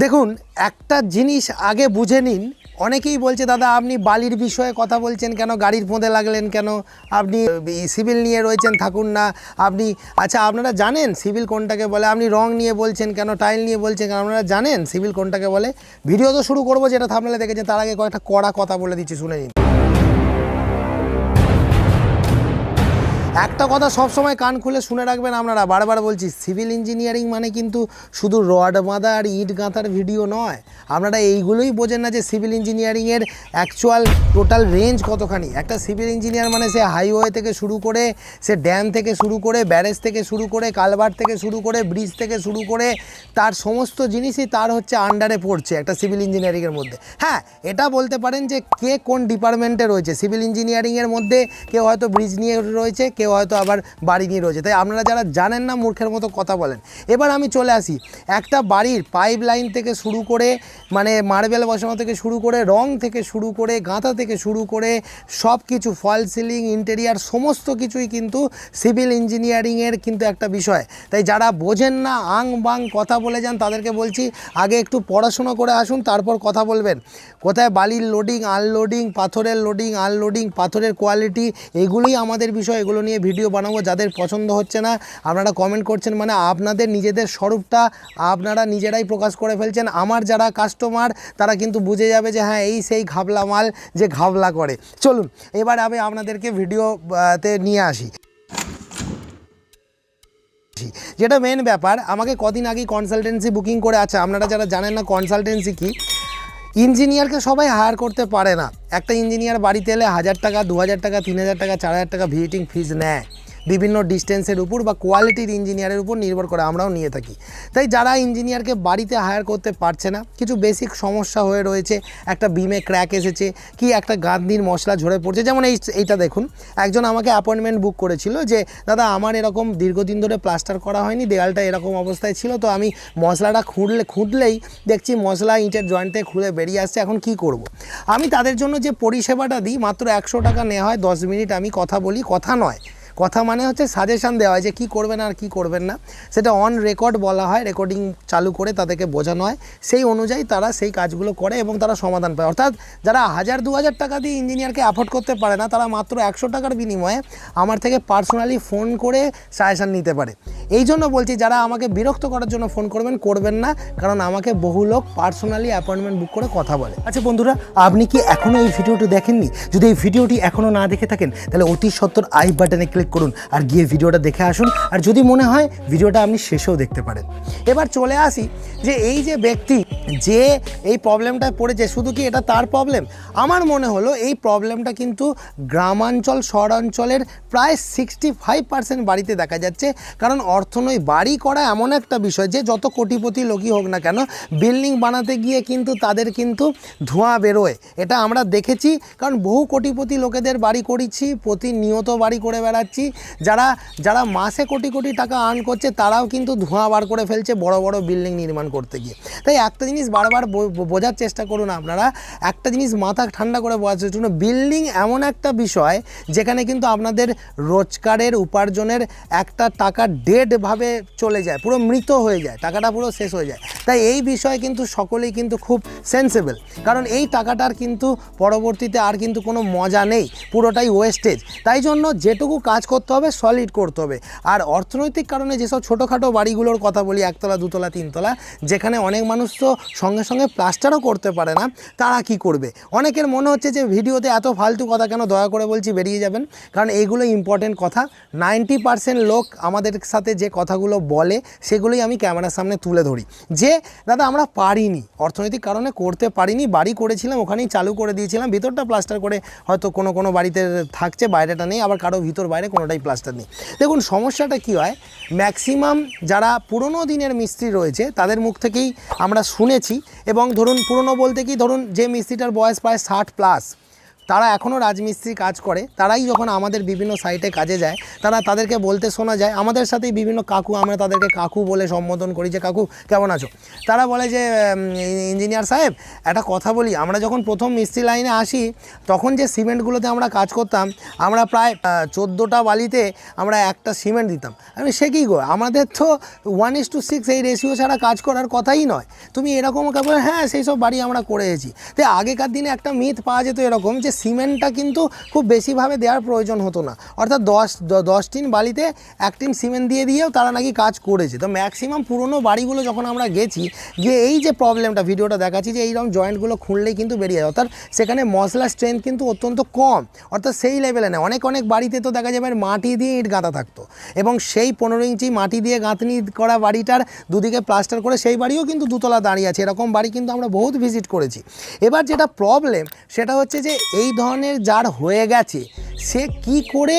দেখুন একটা জিনিস আগে বুঝে নিন। অনেকেই বলছে দাদা আপনি বালির বিষয়ে কথা বলছেন কেন, গাড়ির মধ্যে লাগলেন কেন, আপনি সিভিল নিয়ে রয়েছেন থাকুন না। আপনি আচ্ছা আপনারা জানেন সিভিল কোনটাকে বলে? আপনি রং নিয়ে বলছেন কেন, টাইল নিয়ে বলছেন কেন, আপনারা জানেন সিভিল কোনটাকে বলে? ভিডিও তো শুরু করবো, যেটা থাম্বনেলে দেখেছেন তার আগে কয়েকটা কড়া কথা বলে দিচ্ছি, শুনে নিন। একটা কথা সব সময় কান খুলে শুনে রাখবেন আপনারা, বারবার বলছি, সিভিল ইঞ্জিনিয়ারিং মানে কিন্তু শুধু রড বাঁধা আর ইট গাঁথার ভিডিও নয়। আপনারা এইগুলোই বোঝেন না যে সিভিল ইঞ্জিনিয়ারিংয়ের অ্যাকচুয়াল টোটাল রেঞ্জ কতখানি। একটা সিভিল ইঞ্জিনিয়ার মানে সে হাইওয়ে থেকে শুরু করে, সে ড্যাম থেকে শুরু করে, ব্যারেজ থেকে শুরু করে, কালভার্ট থেকে শুরু করে, ব্রিজ থেকে শুরু করে, তার সমস্ত জিনিসই তার হচ্ছে আন্ডারে পড়ছে একটা সিভিল ইঞ্জিনিয়ারিংয়ের মধ্যে। হ্যাঁ, এটা বলতে পারেন যে কে কোন ডিপার্টমেন্টে রয়েছে। সিভিল ইঞ্জিনিয়ারিংয়ের মধ্যে কেউ হয়তো ব্রিজ নিয়ে রয়েছে, কেউ হয়তো আবার বাড়ি নিয়ে রয়েছে। তাই আপনারা যারা জানেন না মূর্খের মতো কথা বলেন। এবার আমি চলে আসি, একটা বাড়ির পাইপ লাইন থেকে শুরু করে, মানে মার্বেল বসানো থেকে শুরু করে, রং থেকে শুরু করে, গাঁথা থেকে শুরু করে, সব কিছু, ফল সিলিং, ইন্টেরিয়ার, সমস্ত কিছুই কিন্তু সিভিল ইঞ্জিনিয়ারিংয়ের কিন্তু একটা বিষয়। তাই যারা বোঝেন না, আং বাং কথা বলে যান, তাদেরকে বলছি আগে একটু পড়াশোনা করে আসুন, তারপর কথা বলবেন। কোথায় বালির লোডিং, আনলোডিং, পাথরের লোডিং, আনলোডিং, পাথরের কোয়ালিটি, এগুলোই আমাদের বিষয়। এগুলো নিয়ে ভিডিও বানাবো। যাদের পছন্দ হচ্ছে না আপনারা কমেন্ট করছেন, মানে আপনাদের নিজেদের স্বরূপটা আপনারা নিজেরাই প্রকাশ করে ফেলছেন। আমার যারা কাস্টমার তারা কিন্তু বুঝে যাবে যে হ্যাঁ এই সেই ঘাবলা মাল যে ঘাবলা করে। চলুন এবার আমি আপনাদেরকে ভিডিওতে নিয়ে আসি। যেটা মেন ব্যাপার, আমাকে কদিন আগেই কনসালটেন্সি বুকিং করে, আচ্ছা আপনারা যারা জানেন না কনসালটেন্সি কি, ইঞ্জিনিয়ারকে সবাই হায়ার করতে পারে না। একটা ইঞ্জিনিয়ার বাড়িতে এলে 1000 টাকা, 2000 টাকা, 3000 টাকা, 4000 টাকা ভিজিটিং ফিজ নেয়। বিভিন্ন ডিস্টেন্সের উপর বা কোয়ালিটির ইঞ্জিনিয়ারের উপর নির্ভর করে আমরাও নিয়ে থাকি। তাই যারা ইঞ্জিনিয়ারকে বাড়িতে হায়ার করতে পারছে না, কিছু বেসিক সমস্যা হয়ে রয়েছে, একটা বিমে ক্র্যাক এসেছে, কি একটা গাঁথনির মশলা ঝরে পড়ছে, যেমন এইটা দেখুন, একজন আমাকে অ্যাপয়েন্টমেন্ট বুক করেছিল যে দাদা আমার এরকম দীর্ঘদিন ধরে প্লাস্টার করা হয়নি, দেওয়ালটা এরকম অবস্থায় ছিল, তো আমি মশলাটা খুঁড়লেই দেখছি মশলা ইটের জয়েন্টে খুলে বেরিয়ে আসছে, এখন কি করব। আমি তাদের জন্য যে পরিষেবাটা দিই, মাত্র 100 টাকা নেওয়া হয়, 10 মিনিট আমি কথা বলি, কথা নয়, কথা মানে হচ্ছে সাজেশান দেওয়া হয় যে কী করবেন আর কী করবেন না, সেটা অন রেকর্ড বলা হয়, রেকর্ডিং চালু করে তাদেরকে বোঝানো হয়, সেই অনুযায়ী তারা সেই কাজগুলো করে এবং তারা সমাধান পায়। অর্থাৎ যারা 1000-2000 টাকা দিয়ে ইঞ্জিনিয়ারকে অ্যাফোর্ড করতে পারে না, তারা মাত্র 100 টাকার বিনিময়ে আমার থেকে পার্সোনালি ফোন করে সাজেশান নিতে পারে। এই জন্য বলছি, যারা আমাকে বিরক্ত করার জন্য ফোন করবেন না, কারণ আমাকে বহু লোক পার্সোনালি অ্যাপয়েন্টমেন্ট বুক করে কথা বলে। আচ্ছা বন্ধুরা, আপনি কি এখনও এই ভিডিওটি দেখেননি? যদি এই ভিডিওটি এখনও না দেখে থাকেন তাহলে অতি সত্বর আই বাটনে ক্লিক করুন আর গিয়ে ভিডিওটা দেখে আসুন। আর যদি মনে হয় ভিডিওটা আপনি শেষেও দেখতে পারেন। এবার চলে আসি যে এই যে ব্যক্তি যে এই প্রবলেমটায় পড়েছে, শুধু কি এটা তার প্রবলেম? আমার মনে হলো এই প্রবলেমটা কিন্তু গ্রামাঞ্চল শহরাঞ্চলের প্রায় 65% বাড়িতে দেখা যাচ্ছে। কারণ অর্থনৈতিক বাড়ি করা এমন একটা বিষয় যে যত কোটিপতি লোকই হোক না কেন, বিল্ডিং বানাতে গিয়ে কিন্তু তাদের কিন্তু ধোঁয়া বেরোয়। এটা আমরা দেখেছি, কারণ বহু কোটিপতি লোকেদের বাড়ি করেছি, প্রতিনিয়ত বাড়ি করে বেড়াচ্ছি। যারা মাসে কোটি কোটি টাকা আর্ন করছে তারাও কিন্তু ধোঁয়া বার করে ফেলছে বড় বড় বিল্ডিং নির্মাণ করতে গিয়ে। তাই একটা জিনিস বারবার বোঝার চেষ্টা করুন আপনারা, একটা জিনিস মাথা ঠান্ডা করে বোঝার চেষ্টা করুন, বিল্ডিং এমন একটা বিষয় যেখানে কিন্তু আপনাদের রোজগারের উপার্জনের একটা টাকা ডেডভাবে চলে যায়, পুরো মৃত হয়ে যায়, টাকাটা পুরো শেষ হয়ে যায়। তাই এই বিষয়ে কিন্তু সকলেই কিন্তু খুব সেন্সেবল, কারণ এই টাকাটার কিন্তু পরবর্তীতে আর কিন্তু কোনো মজা নেই, পুরোটাই ওয়েস্টেজ। তাই জন্য যেটুকু কাজ করতে হবে সলিড করতে হবে। আর অর্থনৈতিক কারণে যেসব ছোটোখাটো বাড়িগুলোর কথা বলি, 1 তলা 2 তলা 3 তলা, যেখানে অনেক মানুষ তো সঙ্গে সঙ্গে প্লাস্টারও করতে পারে না, তারা কি করবে? অনেকের মনে হচ্ছে যে ভিডিওতে এত ফালতু কথা কেন, দয়া করে বলছি বেরিয়ে যাবেন, কারণ এইগুলো ইম্পর্টেন্ট কথা। 90% লোক আমাদের সাথে যে কথাগুলো বলে সেগুলোই আমি ক্যামেরার সামনে তুলে ধরি, যে দাদা আমরা পারিনি, অর্থনৈতিক কারণে করতে পারিনি, বাড়ি করেছিলাম ওখানেই চালু করে দিয়েছিলাম, ভিতরটা প্লাস্টার করে হয়তো কোনো বাড়িতে থাকছে, বাইরেটা নেই, আবার কারো ভিতর বাইরে কোনোটাই প্লাস্টার নেই। দেখুন সমস্যাটা কী হয়, ম্যাক্সিমাম যারা পুরনো দিনের মিস্ত্রি রয়েছে তাদের মুখ থেকেই আমরা শুনেছি, এবং ধরুন পুরনো বলতে কি, ধরুন যে মিস্ত্রিটার বয়স প্রায় 60+, তারা এখনও রাজমিস্ত্রি কাজ করে, তারাই যখন আমাদের বিভিন্ন সাইটে কাজে যায় তাদেরকে বলতে শোনা যায়, আমাদের সাথেই বিভিন্ন কাকু, আমরা তাদেরকে কাকু বলে সম্বোধন করি যে কাকু কেমন আছো, তারা বলে যে ইঞ্জিনিয়ার সাহেব একটা কথা বলি, আমরা যখন প্রথম মিস্ত্রি লাইনে আসি তখন যে সিমেন্টগুলোতে আমরা কাজ করতাম, আমরা প্রায় 14টা বালিতে আমরা একটা সিমেন্ট দিতাম। আমি সে কী গো, আমাদের তো 1:6 এই রেশিও ছাড়া কাজ করার কথাই নয়, তুমি এরকম কেবল হ্যাঁ সেই সব বাড়ি আমরা করে এসেছি। তাই আগেকার দিনে একটা মিথ পাওয়া যেত এরকম যে সিমেন্টটা কিন্তু খুব বেশিভাবে দেওয়ার প্রয়োজন হতো না, অর্থাৎ 10 টিন বালিতে 1 টিন সিমেন্ট দিয়ে দিয়েও তারা নাকি কাজ করেছে। তো ম্যাক্সিমাম পুরনো বাড়িগুলো যখন আমরা গেছি, গিয়ে এই যে প্রবলেমটা ভিডিওটা দেখাচ্ছি যে এইরকম জয়েন্টগুলো খুললেই কিন্তু বেরিয়ে যায়, অর্থাৎ সেখানে মশলার স্ট্রেংথ কিন্তু অত্যন্ত কম, অর্থাৎ সেই লেভেলে নেয়। অনেক বাড়িতে তো দেখা যাবে মাটি দিয়ে ইট গাঁথা থাকতো, এবং সেই 15 ইঞ্চি মাটি দিয়ে গাঁথনি করা বাড়িটার দুদিকে প্লাস্টার করে সেই বাড়িও কিন্তু দুতলা দাঁড়িয়ে আছে, এরকম বাড়ি কিন্তু আমরা বহুত ভিজিট করেছি। এবার যেটা প্রবলেম সেটা হচ্ছে যে এই ধরনের যার হয়ে গেছে সে কি করে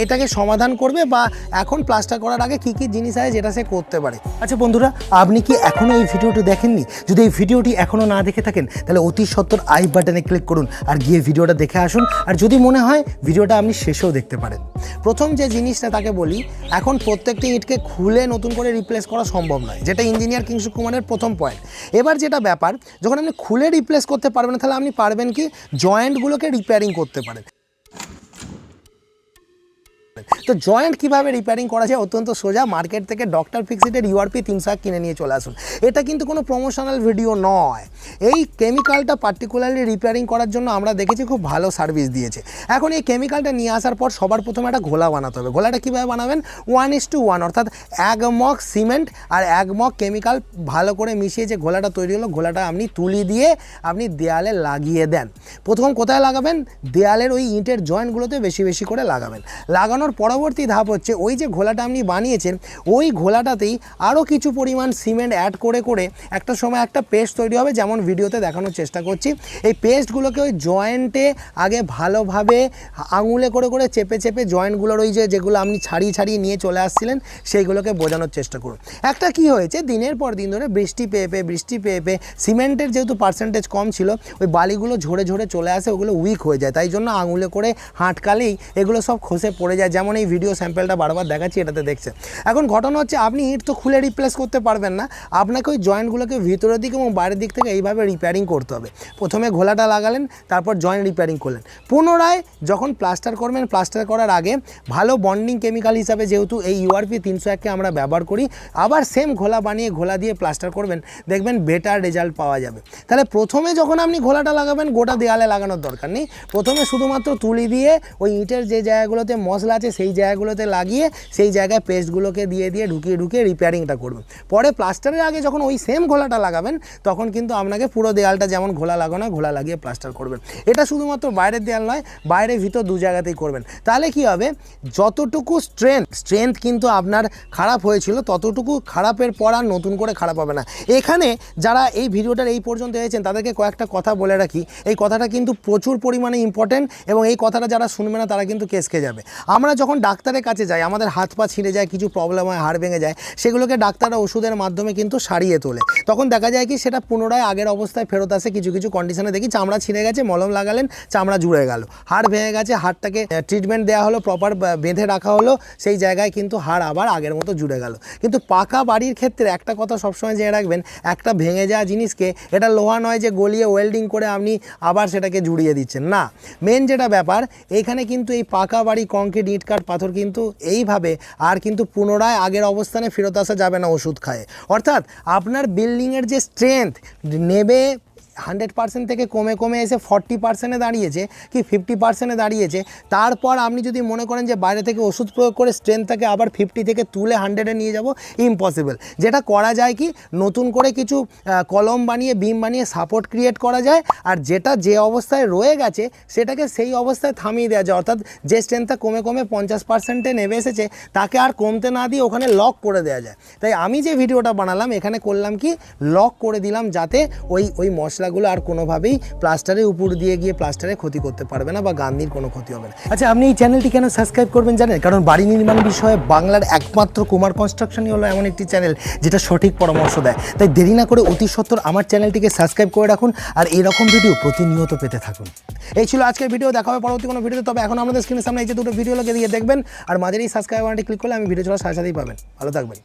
এটাকে সমাধান করবে, বা এখন প্লাস্টার করার আগে কি কি জিনিস আছে যেটা সে করতে পারে। আচ্ছা বন্ধুরা, আপনি কি এখনও এই ভিডিওটি দেখেননি? যদি এই ভিডিওটি এখনও না দেখে থাকেন তাহলে অতি সত্বর আই বাটনে ক্লিক করুন আর গিয়ে ভিডিওটা দেখে আসুন, আর যদি মনে হয় ভিডিওটা আপনি শেষেও দেখতে পারেন। প্রথম যে জিনিসটা তাকে বলি, এখন প্রত্যেকটি ইটকে খুলে নতুন করে রিপ্লেস করা সম্ভব নয়, যেটা ইঞ্জিনিয়ার কিংসু কুমারের প্রথম পয়েন্ট। এবার যেটা ব্যাপার, যখন আপনি খুলে রিপ্লেস করতে পারবেন না, তাহলে আপনি পারবেন কি জয়েন্টগুলোকে রিপেয়ারিং করতে পারেন। তো জয়েন্ট কীভাবে রিপেয়ারিং করা যায় অত্যন্ত সোজা, মার্কেট থেকে ডক্টর ফিক্সিটের URP 300 কিনে নিয়ে চলে আসুন। এটা কিন্তু কোনো প্রমোশনাল ভিডিও নয়, এই কেমিক্যালটা পার্টিকুলারলি রিপেয়ারিং করার জন্য আমরা দেখেছি খুব ভালো সার্ভিস দিয়েছে। এখন এই কেমিক্যালটা নিয়ে আসার পর সবার প্রথমে একটা ঘোলা বানাতে হবে। ঘোলাটা কীভাবে বানাবেন? 1:1, অর্থাৎ 1 মগ সিমেন্ট আর 1 মগ কেমিক্যাল ভালো করে মিশিয়ে যে ঘোলাটা তৈরি হলো, ঘোলাটা আপনি তুলি দিয়ে আপনি দেয়ালে লাগিয়ে দেন। প্রথম কোথায় লাগাবেন? দেয়ালের ওই ইটের জয়েন্টগুলোতে বেশি বেশি করে লাগাবেন। লাগানোর পরবর্তী ধাপ হচ্ছে ওই যে ঘোলাটা আপনি বানিয়েছেন ওই ঘোলাটাতেই আরও কিছু পরিমাণ সিমেন্ট অ্যাড করে করে একটা সময় একটা পেস্ট তৈরি হবে, যেমন ভিডিওতে দেখানোর চেষ্টা করছি। এই পেস্টগুলোকে ওই জয়েন্টে আগে ভালোভাবে আঙুলে করে করে চেপে চেপে জয়েন্টগুলোর ওই যেগুলো আপনি ছাড়িয়ে নিয়ে চলে আসছিলেন সেইগুলোকে বোঝানোর চেষ্টা করুন। একটা কি হয়েছে, দিনের পর দিন ধরে বৃষ্টি পেয়ে পেয়ে সিমেন্টের যেহেতু পার্সেন্টেজ কম ছিল, ওই বালিগুলো ঝরে চলে আসে, ওগুলো উইক হয়ে যায়, তাই জন্য আঙুলে করে হাঁটকালেই এগুলো সব খসে পড়ে যায়, যেমন এই ভিডিও স্যাম্পেলটা বারবার দেখাচ্ছি এটাতে দেখছে। এখন ঘটনা হচ্ছে আপনি ইট তো খুলে রিপ্লেস করতে পারবেন না, আপনাকে ওই জয়েন্টগুলোকে ভিতরের দিক এবং বাইরের দিক থেকে এইভাবে রিপেয়ারিং করতে হবে। প্রথমে ঘোলাটা লাগালেন, তারপর জয়েন্ট রিপেয়ারিং করলেন। পুনরায় যখন প্লাস্টার করবেন, প্লাস্টার করার আগে ভালো বন্ডিং কেমিক্যাল হিসাবে যেহেতু এই URP 301কে আমরা ব্যবহার করি, আবার সেম ঘোলা বানিয়ে ঘোলা দিয়ে প্লাস্টার করবেন, দেখবেন বেটার রেজাল্ট পাওয়া যাবে। তাহলে প্রথমে যখন আপনি ঘোলাটা লাগাবেন গোটা দেয়ালে লাগানোর দরকার নেই, প্রথমে শুধুমাত্র তুলি দিয়ে ওই ইটের যে জায়গাগুলোতে মশলা আছে সেই জায়গাগুলোতে লাগিয়ে সেই জায়গায় পেস্টগুলোকে দিয়ে ঢুকিয়ে রিপেয়ারিংটা করবেন। পরে প্লাস্টারের আগে যখন ওই সেম ঘোলাটা লাগাবেন তখন কিন্তু আপনাকে পুরো দেয়ালটা যেমন ঘোলা লাগানো ঘোলা লাগিয়ে প্লাস্টার করবেন। এটা শুধুমাত্র বাইরের দেয়াল নয়, বাইরে ভিতর দু জায়গাতেই করবেন। তাহলে কি হবে, যতটুকু স্ট্রেংথ কিন্তু আপনার খারাপ হয়েছিল ততটুকু খারাপের পর আর নতুন করে খারাপ হবে না। এখানে যারা এই ভিডিওটার এই পর্যন্ত এসেছেন তাদেরকে কয়েকটা কথা বলে রাখি, এই কথাটা কিন্তু প্রচুর পরিমাণে ইম্পর্টেন্ট, এবং এই কথাটা যারা শুনবে না তারা কিন্তু কেসকে যাবে। আমরা যখন ডাক্তারের কাছে যাই, আমাদের হাত পা ছিঁড়ে যায়, কিছু প্রবলেম হয়, হাড় ভেঙে যায়, সেগুলোকে ডাক্তাররা ওষুধের মাধ্যমে কিন্তু সারিয়ে তোলে। তখন দেখা যায় কি সেটা পুনরায় আগের অবস্থায় ফেরত আসে। কিছু কন্ডিশনে দেখি চামড়া ছিঁড়ে গেছে, মলম লাগালেন, চামড়া জুড়ে গেল, হাড় ভেঙে গেছে, হাড়টাকে ট্রিটমেন্ট দেওয়া হলো, প্রপার বেঁধে রাখা হলো, সেই জায়গায় কিন্তু হাড় আবার আগের মতো জুড়ে গেল। কিন্তু পাকা বাড়ির ক্ষেত্রে একটা কথা সবসময় জেনে রাখবেন, একটা ভেঙে যাওয়া জিনিসকে এটা লোহা নয় যে গলিয়ে ওয়েল্ডিং করে আপনি আবার সেটাকে জুড়িয়ে দিচ্ছেন, না। মেন যেটা ব্যাপার এইখানে কিন্তু এই পাকা বাড়ি, কংক্রিট, ইট কাঠ, পাথর কিন্তু এইভাবে আর কিন্তু পুনরায় আগের অবস্থানে ফেরত আসা যাবে না ওষুধ খায়। অর্থাৎ আপনার বিল্ডিংয়ের যে স্ট্রেংথ নেবে 100% থেকে কমে এসে 40%-এ দাঁড়িয়েছে কি 50%-এ দাঁড়িয়েছে, তারপর আপনি যদি মনে করেন যে বাইরে থেকে ওষুধ প্রয়োগ করে স্ট্রেংথটাকে আবার 50 থেকে তুলে 100-এ নিয়ে যাব, ইম্পসিবল। যেটা করা যায় কি নতুন করে কিছু কলম বানিয়ে, বিম বানিয়ে সাপোর্ট ক্রিয়েট করা যায়, আর যেটা যে অবস্থায় রয়ে গেছে সেটাকে সেই অবস্থায় থামিয়ে দেওয়া যায়। অর্থাৎ যে স্ট্রেংথটা কমে 50%-এ নেমে এসেছে তাকে আর কমতে না দিয়ে ওখানে লক করে দেওয়া যায়। তাই আমি যে ভিডিওটা বানালাম এখানে করলাম কি লক করে দিলাম, যাতে ওই মশলা ময়লাগুলো আর কোনোভাবেই প্লাস্টারের উপর দিয়ে গিয়ে প্লাস্টারে ক্ষতি করতে পারবে না বা গান্ধির কোনো ক্ষতি হবে না। আচ্ছা, আপনি এই চ্যানেলটি কেন সাবস্ক্রাইব করবেন জানেন? কারণ বাড়ি নির্মাণ বিষয়ে বাংলার একমাত্র কুমার কনস্ট্রাকশনই হলো এমন একটি চ্যানেল যেটা সঠিক পরামর্শ দেয়। তাই দেরি না করে অতি সত্বর আমার চ্যানেলটিকে সাবস্ক্রাইব করে রাখুন আর এরকম ভিডিও প্রতিনিয়ত পেতে থাকুন। এই ছিল আজকের ভিডিও, দেখা হবে পরবর্তী কোনো ভিডিওতে। তবে এখন আমাদের স্ক্রিনের সামনে এই যে দুটো ভিডিও লাগিয়ে দিয়ে দেখবেন আর মাঝের এই সাবস্ক্রাইব বাটনটি ক্লিক করলে আমি ভিডিও চলার সাথে সাথেই পাবেন। ভালো থাকবেন।